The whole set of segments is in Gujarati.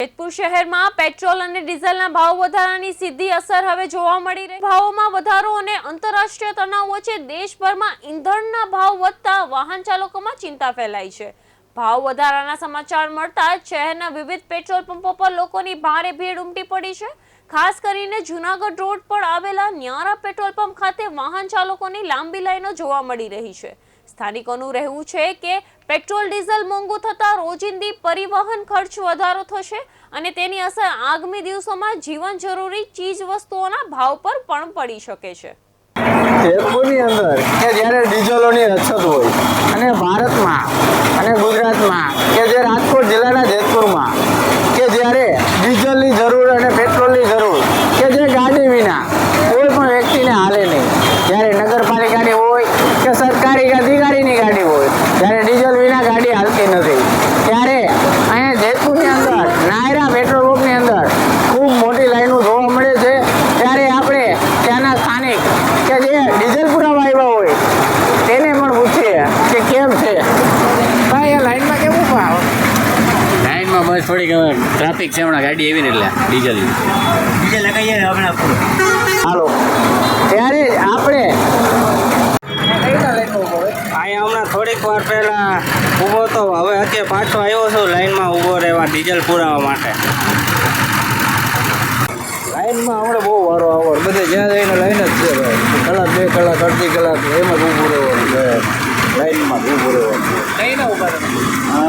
જેતપુર શહેરમાં પેટ્રોલ અને ડીઝલના ભાવ વધારાની સીધી અસર હવે જોવા મળી રહી. ભાવોમાં વધારો અને આંતરરાષ્ટ્રીય તણાવ વચ્ચે દેશભરમાં ઈંધણના ભાવ વધતા વાહન ચાલકોમાં ચિંતા ફેલાઈ છે. ભાવ વધારાના સમાચાર મળતા જ શહેરના વિવિધ પેટ્રોલ પંપો પર લોકોની ભારે ભીડ ઉમટી પડી છે. ખાસ કરીને જૂનાગઢ રોડ પર આવેલા ન્યારા પેટ્રોલ પંપ ખાતે વાહન ચાલકોની લાંબી લાઈનો જોવા મળી રહી છે. સ્થાનિકોનું રહેવું છે કે પેટ્રોલ ડીઝલ મોંઘું થતા રોજિંદી પરિવહન ખર્ચ વધારો થશે અને તેની અસર આગામી દિવસોમાં જીવન જરૂરી ચીજ વસ્તુઓના ભાવ પર પણ પડી શકે છે. જેતપુરની અંદર કે જ્યારે ડીઝલોની અછત હોય અને ભારતમાં અને ગુજરાતમાં કે જે રાજકોટ જિલ્લાના જેતપુરમાં કે જ્યારે ડીઝલની જરૂર અને પેટ્રોલની જરૂર કે જે ગાડી વિના કોઈ પણ વ્યક્તિને હાલે નહીં. જ્યારે નગરપાલિકાની હોય કે સરકારી અધિકારીની ગાડી હોય ત્યારે ડીઝલ વિના ગાડી હાલતી નથી. ત્યારે અહીંયા જેતપુરની અંદર નાયરા પેટ્રોલ પંપની અંદર ખૂબ મોટી લાઈનો જોવા મળે છે. ત્યારે આપણે ત્યાંના સ્થાનિક કે જે ડીઝલ પુરાવા આવ્યા હોય તેને પણ પૂછીએ કે કેમ છે ભાઈ આ લાઈનમાં કેવું ભાવ? લાઈનમાં બસ થોડીક ટ્રાફિક છે હમણાં ગાડી એવી ને એટલે ડીઝલ લગાવીએ હમણાં હાલો ત્યારે આપણે અહીંયા હમણાં થોડીક વાર પહેલાં ઊભો તો હવે અત્યારે પાછો આવ્યો છું લાઈનમાં ઊભો રહેવા ડીઝલ પુરાવા માટે. લાઈનમાં હમણાં બહુ વારો આવડ બધે જ્યાં જઈને લાઈન જ છે ભાઈ. કલાક 2 કલાક અડધી કલાક એમ જ ઊભું રહેવાનું છે. લાઈનમાં ઊભું રહેવાનું. કઈ ના ઉભા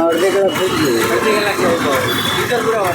અડધી કલાક થઈ ગઈ. અડધી કલાક ડીઝલ પુરાવા